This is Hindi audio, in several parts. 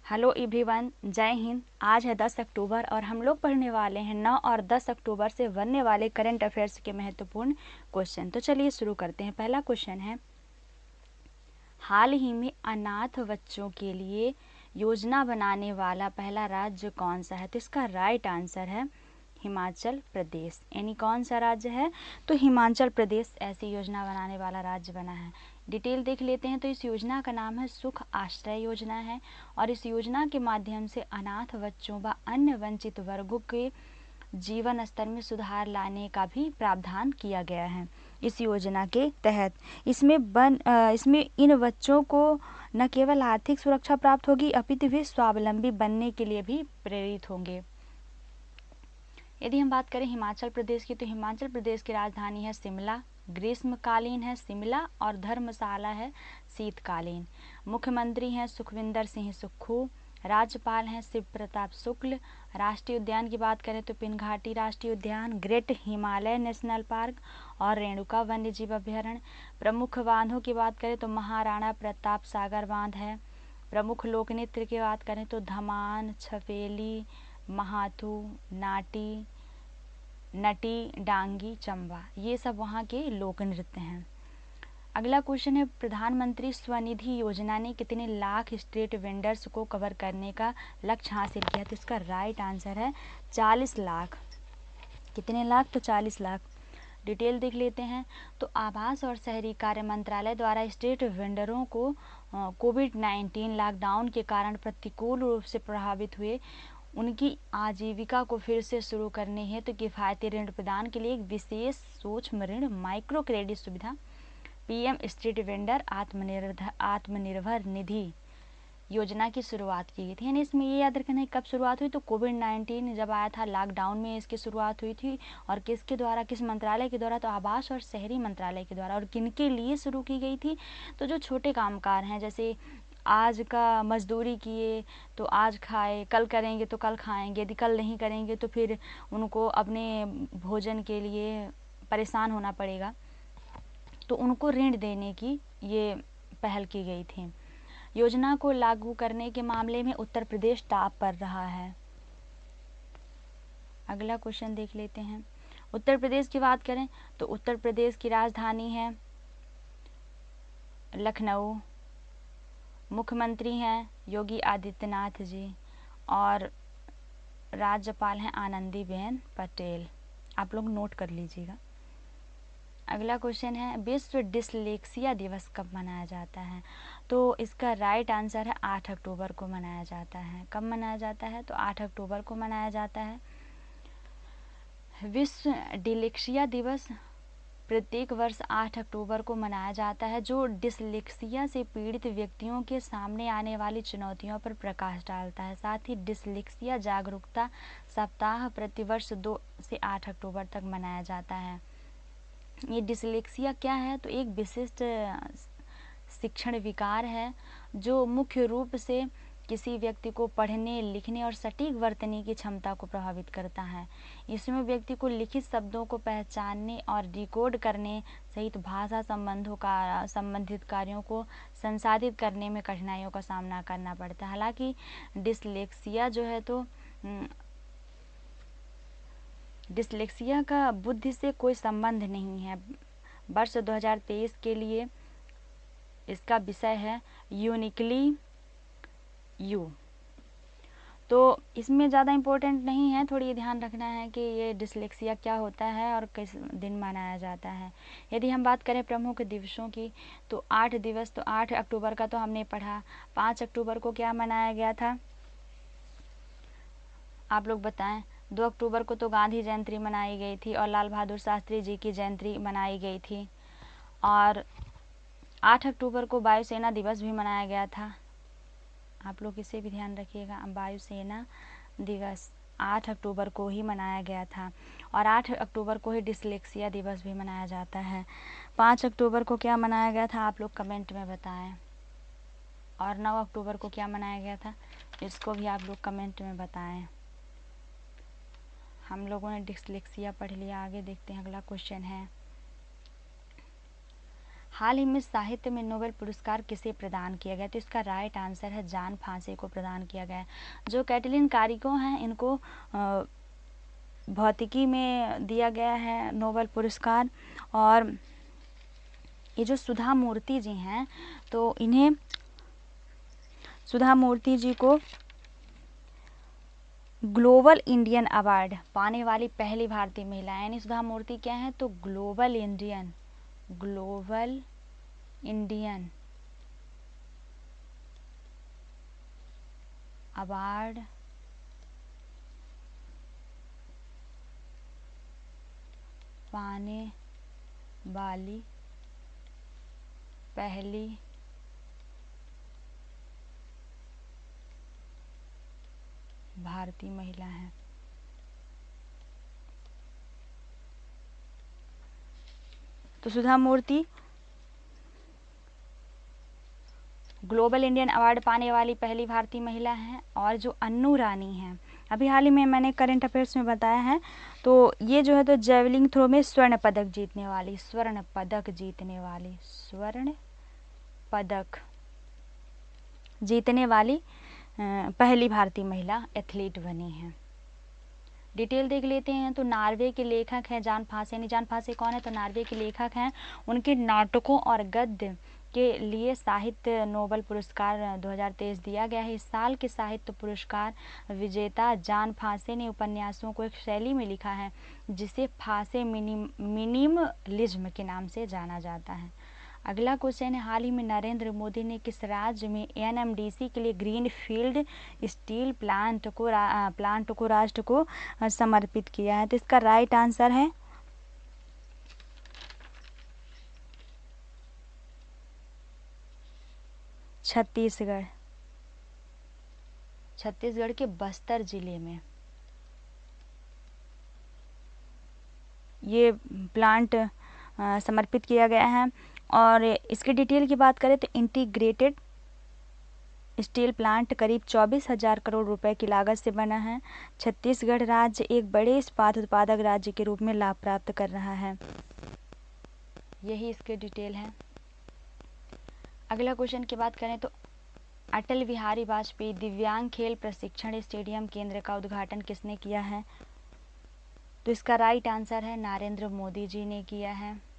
हेलो एवरीवन, जय हिंद। आज है 10 अक्टूबर और हम लोग पढ़ने वाले हैं 9 और 10 अक्टूबर से बनने वाले करंट अफेयर्स के महत्वपूर्ण क्वेश्चन। तो चलिए शुरू करते हैं। पहला क्वेश्चन है, हाल ही में अनाथ बच्चों के लिए योजना बनाने वाला पहला राज्य कौन सा है? तो इसका राइट आंसर है हिमाचल प्रदेश। यानी कौन सा राज्य है? तो हिमाचल प्रदेश ऐसी योजना बनाने वाला राज्य बना है। डिटेल देख लेते हैं। तो इस योजना का नाम है सुख आश्रय योजना है और इस योजना के माध्यम से अनाथ बच्चों व अन्य वंचित वर्गों के जीवन स्तर में सुधार लाने का भी प्रावधान किया गया है। इस योजना के तहत इसमें इन बच्चों को न केवल आर्थिक सुरक्षा प्राप्त होगी अपितु वे स्वावलंबी बनने के लिए भी प्रेरित होंगे। यदि हम बात करें हिमाचल प्रदेश की, तो हिमाचल प्रदेश की राजधानी है शिमला, ग्रीष्मकालीन है शिमला और धर्मशाला है शीतकालीन। मुख्यमंत्री हैं सुखविंदर सिंह सुक्खू, राज्यपाल हैं शिव प्रताप शुक्ल। राष्ट्रीय उद्यान की बात करें तो पिनघाटी राष्ट्रीय उद्यान, ग्रेट हिमालय नेशनल पार्क और रेणुका वन्यजीव अभ्यारण्य। प्रमुख बांधों की बात करें तो महाराणा प्रताप सागर बांध है। प्रमुख लोक नृत्य की बात करें तो धमान, छपेली, महाथू, नटी, डांगी, चंबा, ये सब वहाँ के लोक नृत्य हैं। अगला क्वेश्चन है, प्रधानमंत्री स्वनिधि योजना ने कितने लाख स्ट्रीट वेंडर्स को कवर करने का लक्ष्य हासिल किया? तो इसका राइट आंसर है 40 लाख। कितने लाख? तो 40 लाख। डिटेल देख लेते हैं। तो आवास और शहरी कार्य मंत्रालय द्वारा स्ट्रीट वेंडरों को कोविड-19 लॉकडाउन के कारण प्रतिकूल रूप से प्रभावित हुए उनकी आजीविका को फिर से शुरू करने हेतु किफायती ऋण प्रदान के लिए एक विशेष सूक्ष्म ऋण माइक्रो क्रेडिट सुविधा PM street vendor Atmanirbhar Nidhi योजना की शुरुआत की गई थी। यानी इसमें ये याद रखना है कब शुरुआत हुई, तो कोविड-19 जब आया था लॉकडाउन में इसकी शुरुआत हुई थी। और किसके द्वारा, किस मंत्रालय के द्वारा? तो आवास और शहरी मंत्रालय के द्वारा। और किनके लिए शुरू की गई थी? तो जो छोटे कामगार हैं, जैसे आज का मजदूरी किए तो आज खाए, कल करेंगे तो कल खाएंगे, यदि कल नहीं करेंगे तो फिर उनको अपने भोजन के लिए परेशान होना पड़ेगा, तो उनको ऋण देने की ये पहल की गई थी। योजना को लागू करने के मामले में उत्तर प्रदेश टॉप पर रहा है। अगला क्वेश्चन देख लेते हैं। उत्तर प्रदेश की बात करें तो उत्तर प्रदेश की राजधानी है लखनऊ, मुख्यमंत्री हैं योगी आदित्यनाथ जी और राज्यपाल हैं आनंदीबेन पटेल। आप लोग नोट कर लीजिएगा। अगला क्वेश्चन है, विश्व डिसलेक्सिया दिवस कब मनाया जाता है? तो इसका राइट आंसर है 8 अक्टूबर को मनाया जाता है। कब मनाया जाता है? तो 8 अक्टूबर को मनाया जाता है। विश्व डिसलेक्सिया दिवस प्रत्येक वर्ष 8 अक्टूबर को मनाया जाता है, जो डिसलेक्सिया से पीड़ित व्यक्तियों के सामने आने वाली चुनौतियों पर प्रकाश डालता है। साथ ही डिसलेक्सिया जागरूकता सप्ताह प्रतिवर्ष 2 से 8 अक्टूबर तक मनाया जाता है। ये डिसलेक्सिया क्या है? तो एक विशिष्ट शिक्षण विकार है जो मुख्य रूप से किसी व्यक्ति को पढ़ने, लिखने और सटीक वर्तने की क्षमता को प्रभावित करता है। इसमें व्यक्ति को लिखित शब्दों को पहचानने और डिकोड करने सहित भाषा संबंधित कार्यों को संसाधित करने में कठिनाइयों का सामना करना पड़ता है। हालांकि डिसलेक्सिया जो है तो डिसलेक्सिया का बुद्धि से कोई संबंध नहीं है। वर्ष 2023 के लिए इसका विषय है यूनिकली यू। तो इसमें ज़्यादा इम्पोर्टेंट नहीं है, थोड़ी ध्यान रखना है कि ये डिसलेक्सिया क्या होता है और किस दिन मनाया जाता है। यदि हम बात करें प्रमुख दिवसों की, तो 8 दिवस, तो 8 अक्टूबर का तो हमने पढ़ा। 5 अक्टूबर को क्या मनाया गया था? आप लोग बताएं। 2 अक्टूबर को तो गांधी जयंती मनाई गई थी और लाल बहादुर शास्त्री जी की जयंती मनाई गई थी। और 8 अक्टूबर को वायुसेना दिवस भी मनाया गया था। आप लोग इसे भी ध्यान रखिएगा, वायुसेना दिवस 8 अक्टूबर को ही मनाया गया था। और 8 अक्टूबर को ही डिसलेक्सिया दिवस भी मनाया जाता है। 5 अक्टूबर को क्या मनाया गया था? आप लोग कमेंट में बताएं। और 9 अक्टूबर को क्या मनाया गया था? इसको भी आप लोग कमेंट में बताएं। हम लोगों ने डिसलेक्सिया पढ़ लिया। आगे देखते हैं। अगला क्वेश्चन है, हाल ही में साहित्य में नोबेल पुरस्कार किसे प्रदान किया गया? तो इसका राइट आंसर है जान फांसे को प्रदान किया गया है। जो कैटलिन कारिको हैं इनको भौतिकी में दिया गया है नोबेल पुरस्कार। और ये जो सुधा मूर्ति जी हैं तो इन्हें सुधा मूर्ति जी को ग्लोबल इंडियन अवार्ड पाने वाली पहली भारतीय महिला है। यानी सुधा मूर्ति क्या है? तो ग्लोबल इंडियन अवार्ड पाने वाली पहली भारतीय महिला है। तो सुधा मूर्ति ग्लोबल इंडियन अवार्ड पाने वाली पहली भारतीय महिला हैं। और जो अन्नू रानी हैं, अभी हाल ही में मैंने करंट अफेयर्स में बताया है, तो ये जो है तो जेवलिंग थ्रो में स्वर्ण पदक जीतने वाली पहली भारतीय महिला एथलीट बनी हैं। डिटेल देख लेते हैं। तो नॉर्वे के लेखक हैं जान फासे। यानी जान फासे कौन है? तो नॉर्वे के लेखक हैं। उनके नाटकों और गद्य के लिए साहित्य नोबेल पुरस्कार 2023 दिया गया है। इस साल के साहित्य पुरस्कार विजेता जान फासे ने उपन्यासों को एक शैली में लिखा है जिसे फासे मिनिमलिज्म के नाम से जाना जाता है। अगला क्वेश्चन है, हाल ही में नरेंद्र मोदी ने किस राज्य में एनएमडीसी के लिए ग्रीन फील्ड स्टील प्लांट को राष्ट्र को समर्पित किया है? तो इसका राइट आंसर है छत्तीसगढ़ के बस्तर जिले में ये प्लांट समर्पित किया गया है। और इसकी डिटेल की बात करें तो इंटीग्रेटेड स्टील प्लांट करीब 24,000 करोड़ रुपए की लागत से बना है। छत्तीसगढ़ राज्य एक बड़े इस्पात उत्पादक राज्य के रूप में लाभ प्राप्त कर रहा है। यही इसके डिटेल है। अगला क्वेश्चन की बात करें तो अटल बिहारी वाजपेयी दिव्यांग खेल प्रशिक्षण स्टेडियम केंद्र का उद्घाटन किसने किया है? तो इसका राइट आंसर है नरेंद्र मोदी जी ने किया है।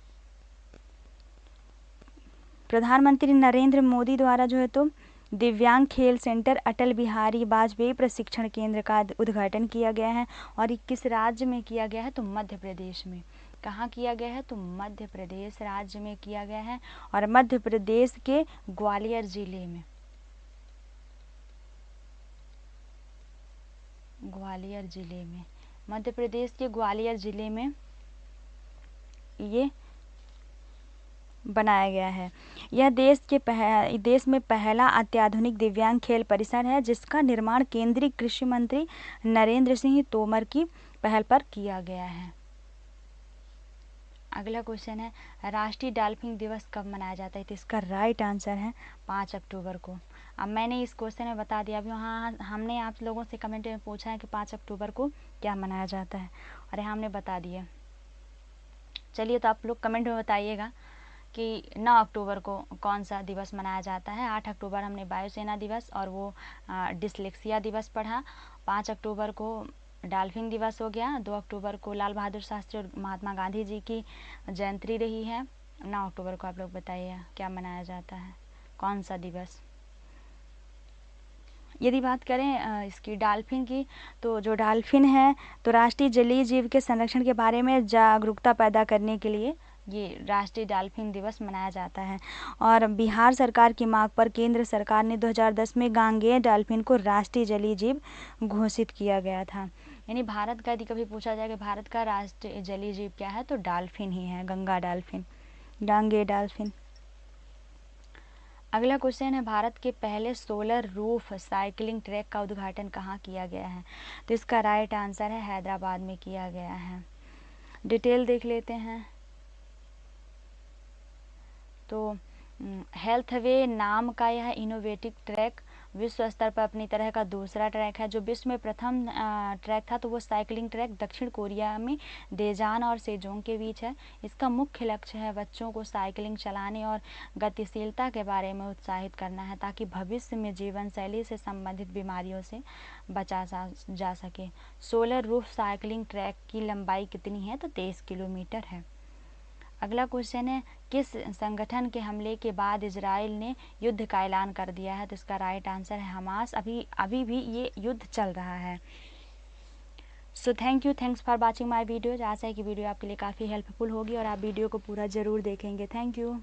प्रधानमंत्री नरेंद्र मोदी द्वारा जो है तो दिव्यांग खेल सेंटर अटल बिहारी वाजपेयी प्रशिक्षण केंद्र का उद्घाटन किया गया है। और ये किस राज्य में किया गया है? तो मध्य प्रदेश में। कहाँ किया गया है? तो मध्य प्रदेश राज्य में किया गया है। और मध्य प्रदेश के ग्वालियर जिले में मध्य प्रदेश के ग्वालियर जिले में ये बनाया गया है। यह देश में पहला अत्याधुनिक दिव्यांग खेल परिसर है जिसका निर्माण केंद्रीय कृषि मंत्री नरेंद्र सिंह तोमर की पहल पर किया गया है। अगला क्वेश्चन है, राष्ट्रीय डॉल्फिन दिवस कब मनाया जाता है? तो इसका राइट आंसर है 5 अक्टूबर को। अब मैंने इस क्वेश्चन में बता दिया। अभी हाँ हमने आप लोगों से कमेंट में पूछा है कि 5 अक्टूबर को क्या मनाया जाता है, अरे हमने बता दिया। चलिए तो आप लोग कमेंट में बताइएगा कि 9 अक्टूबर को कौन सा दिवस मनाया जाता है। 8 अक्टूबर हमने वायुसेना दिवस और वो डिसलेक्सिया दिवस पढ़ा। 5 अक्टूबर को डॉल्फिन दिवस हो गया। 2 अक्टूबर को लाल बहादुर शास्त्री और महात्मा गांधी जी की जयंती रही है। 9 अक्टूबर को आप लोग बताइए क्या मनाया जाता है, कौन सा दिवस। यदि बात करें इसकी डॉल्फिन की, तो जो डॉल्फिन है तो राष्ट्रीय जलीय जीव के संरक्षण के बारे में जागरूकता पैदा करने के लिए ये राष्ट्रीय डॉल्फिन दिवस मनाया जाता है। और बिहार सरकार की मांग पर केंद्र सरकार ने 2010 में गांगेय डॉल्फिन को राष्ट्रीय जलीय जीव घोषित किया गया था। यानी भारत का यदि कभी पूछा जाए कि भारत का राष्ट्रीय जलीय जीव क्या है, तो डॉल्फिन ही है, गंगा डॉल्फिन, गांगेय डॉल्फिन। अगला क्वेश्चन है, भारत के पहले सोलर रूफ साइकिलिंग ट्रैक का उद्घाटन कहाँ किया गया है? तो इसका राइट आंसर है हैदराबाद में किया गया है। डिटेल देख लेते हैं। तो हेल्थ वे नाम का यह इनोवेटिव ट्रैक विश्व स्तर पर अपनी तरह का दूसरा ट्रैक है। जो विश्व में प्रथम ट्रैक था तो वो साइकिलिंग ट्रैक दक्षिण कोरिया में डेजान और सेजोंग के बीच है। इसका मुख्य लक्ष्य है बच्चों को साइकिलिंग चलाने और गतिशीलता के बारे में उत्साहित करना है, ताकि भविष्य में जीवन शैली से संबंधित बीमारियों से बचा जा सके। सोलर रूफ साइकिलिंग ट्रैक की लंबाई कितनी है? तो 23 किलोमीटर है। अगला क्वेश्चन है, किस संगठन के हमले के बाद इजराइल ने युद्ध का ऐलान कर दिया है? तो इसका राइट आंसर है हमास। अभी भी ये युद्ध चल रहा है। So thanks for watching my videos. आशा है कि वीडियो आपके लिए काफ़ी हेल्पफुल होगी और आप वीडियो को पूरा ज़रूर देखेंगे। Thank you.